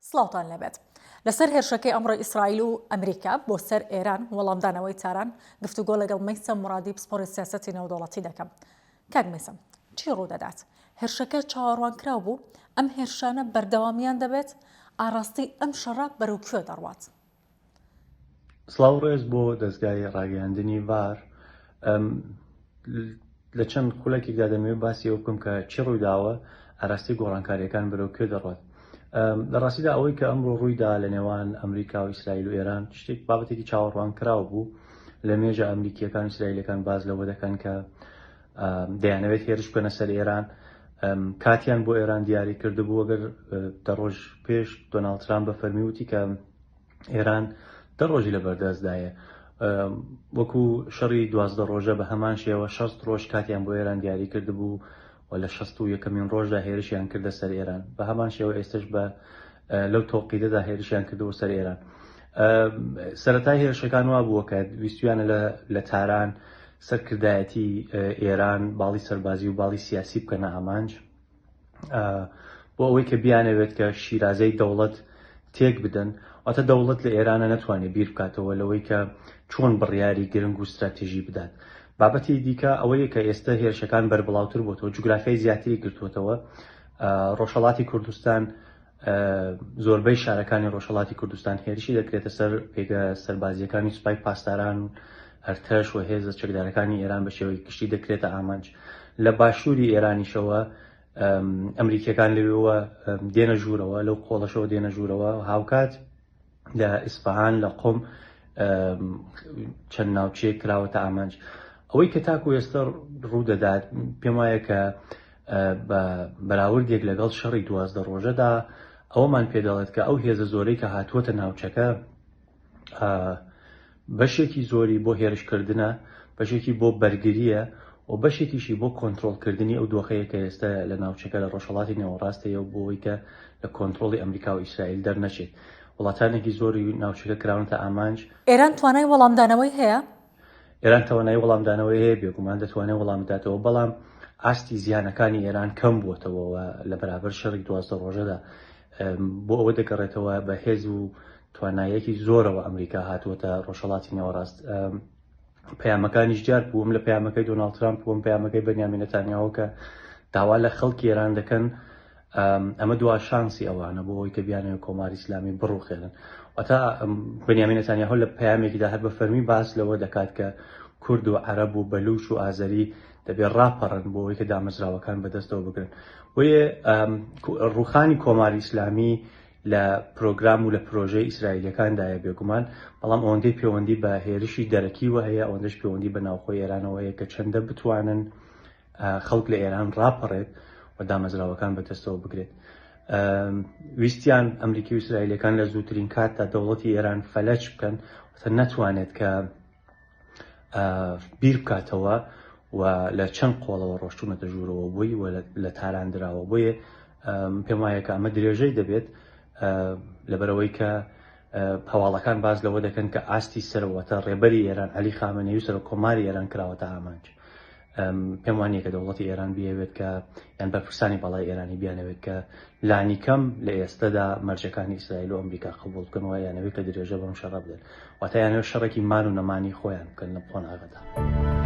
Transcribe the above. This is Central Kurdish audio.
سڵاوتان لەبێت لەسەر هێرشەکەی ئەمڕۆ ئیسرائیل و ئەمریکا بۆ سەر ئێران وەڵامدانەوەی تاران گفتوگۆ لەگەڵ مەیسەم مرادی پسپۆڕی سیاسەتی نێودەوڵەتی دەکەم. کاک مەیسەم، چی ڕوودەدات؟ هێرشەکە چاوەڕوانکراو بوو، ئەم هێرشانە بەردەوامیان دەبێت، ئاڕاستی ئەم شەڕە بەرەو کوێ دەڕوات؟ سڵاو ڕێز بۆ دەستگای ڕاگەیاندنی ڤار. لە چەند خولەکێکدا دەمەوێت باسی ئەو بکەم کە چی ڕوویداوە ئاراستی گۆڕانکاریەکان بەرەو کوێ دەڕوات. لە ڕاستیدا ئەوەی کە ئەمڕۆ ڕوویدا لە نێوان ئەمریکا و ئیسرائیل و ئێران شتێک بابەتێکی چاوەڕوان کراو بوو. لە مێژە ئەمریکیەکان و ئیسرائیلەکان باز لەوە دەکەن کە دەیانەوێت هێرش بکەنە سەر ئێران. کاتیان بۆ ئێران دیاری کردبوو ئەگەر دە ڕۆژ پێش دۆناڵد ترامپ بە فەرمی وتی کە ئێران دە ڕۆژی لە بەردەستدایە، وەکو شەڕی 12 ڕۆژە بە هەمان شێوە 60 ڕۆژ کاتیان بۆ ئێران دیاری کردبوو و لە 61مین ڕۆژدا هێرشیان کردە سەر ئێران. بە هەمان شێوە ئێستش بە لەو تۆقیدەدا هێرشیان کردەوە سەر ئێران. سەرەتای هێرشەکان وا بووە کە ویستویانە لە تاران سەرکردایەتی ئێران باڵی سەربازی و باڵی سیاسی بکەنە ئامانج بۆ ئەوەی کە بیانەوێت کە شیرازەی دەوڵەت تێک بدەن، واتە دەوڵەت لە ئێرانە نەتوانێت بیر بکاتەوە لەوەی کە چۆن بڕیاری گرنگ و استراتێژی بدات. بابەتی دیکە ئەوەیە کە ئێستا هێرشەکان بەربڵاوتر بۆتەوە، جوگرافیای زیاتری گرتووەتەوە. ڕۆژهەڵاتی کوردستان، زۆربەی شارەکانی ڕۆژهەڵاتی کوردستان هێرشی دەکرێتە سەر پێگە سەربازیەکانی سوپای پاسداران، ئەرتەش و هێزە چەکدارەکانی ئێران بە شێوەی گشتی دەکرێتە ئامانج. لە باشووری ئێرانیشەوە ئەمریکیەکان لەوێەوە دێنە ژوورەوە، لەو قۆڵەشەوە دێنە ژوورەوە. هاوکات لە ئیسفەهان لە قۆم چەند ناوچەیەک کراوەتە ئامانج. ئەوەی کە تاکو ئێستا ڕوودەدات پێم وایە کە بەراوردێک لەگەڵ شەڕی 12 ڕۆژەدا ئەوەمان پێدەڵێت کە ئەو هێزە زۆرەی کە هاتووەتە ناوچەکە بەشێکی زۆری بۆ هێرشکردنە، بەشێکی بۆ بەرگریە و بەشێکیشی بۆ کۆنتترۆلکردنی ئەو دۆخەیە کە ئێستا لە ناوچەکە لە ڕۆژهەڵاتی نێوەڕاستەیە و بۆەوەی کە لە کۆنتترۆلی ئەمریکا و ئیسرائیل دەرنەچێت. وڵاتانێکی زۆری ناوچەکە کراونتە ئامانج. ئێران توانای وەڵامدانەوەی هەیە؟ ئێران توانای وەڵامدانەوەی هەیە، بێگومان دەتوانێت وەڵام بداتەوە، بەڵام ئاستی زیانەکانی ئێران کەم بووەتەوە لە بەرابەر شەڕی 12 ڕۆژەدا. بۆ ئەوە دەگەڕێتەوە بە هێز و توانایەکی زۆرەوە ئەمریکا هاتووەتە ڕۆژهەڵاتی نێوەڕاست. پەیامەکانیش جار بووم لە پەیامەکەی دۆناڵد ترامپ وەم پەیامەکەی بەنیامین نەتانیاهو کە داوا لە خەڵکی ئێران دەکەن ئەمە دوا شانسی ئەوانە بۆ ئەوەی کە بیانەوە کۆماری ئیسلامی بڕوخێنن. واتە بەنیامین نەتانیاهو لە پەیامێکیدا هەر بە فەرمی باس لەوە دەکات کە کورد و عەرەب و بەلوچ و ئازەری دەبێت ڕاپەڕن بۆ ئەوەی کە دامەزراوەکان بەدەستەوە بگرن. وەیە ڕوخانی کۆماری ئیسلامی لە پرۆگرام و لە پرۆژەی ئیسرائیلەکاندایە بێگومان، بەڵام ئەوەندەی پەیوەندی بە هێرشی دەرەکیوە هەیە، ئەوەندەش پەیوەندی بە ناوخۆی ئێرانەوە هەیە کە چەندە بتوانن خەڵک لە ئێران ڕاپەڕێت و دامەزراوەکان بەدەستەوە بگرێت. ویستیان ئەمریکی و ئیسرائیلەکان لە زووترین کاتدا دەوڵەتی ئێران فەلەج بکەن، نەتوانێت کە بیر بکاتەوە و لە چەند قۆڵەوە ڕۆشتوونەتە ژوورەوە بووی و لە تاراندراوە. بۆیە پێم وایە کە ئەمە درێژەی دەبێت لەبەرەوەی کە هەواڵەکان باز لەوە دەکەن کە ئاستی سەرەوەتە ڕێبەری ئێران عەلی خامنەیی و سەرۆک کۆماری ئێران کراوەتە ئامانج. پێم وانیە کە دەوڵەتی ئێران بیاوێت کە یان بەرپرسانی باڵای ئێرانی بیانەوێت کە لانی کەم لە ئێستادا مەرجەکانی ئیسرائیل و ئەمریکا قبوڵ بکەنەوە، یانەوێت کە درێژە بەم شەڕە بدەن، واتە یانەوێت شەڕێکی مان و نەمانی خۆیان بکەن لە قۆناغەدا.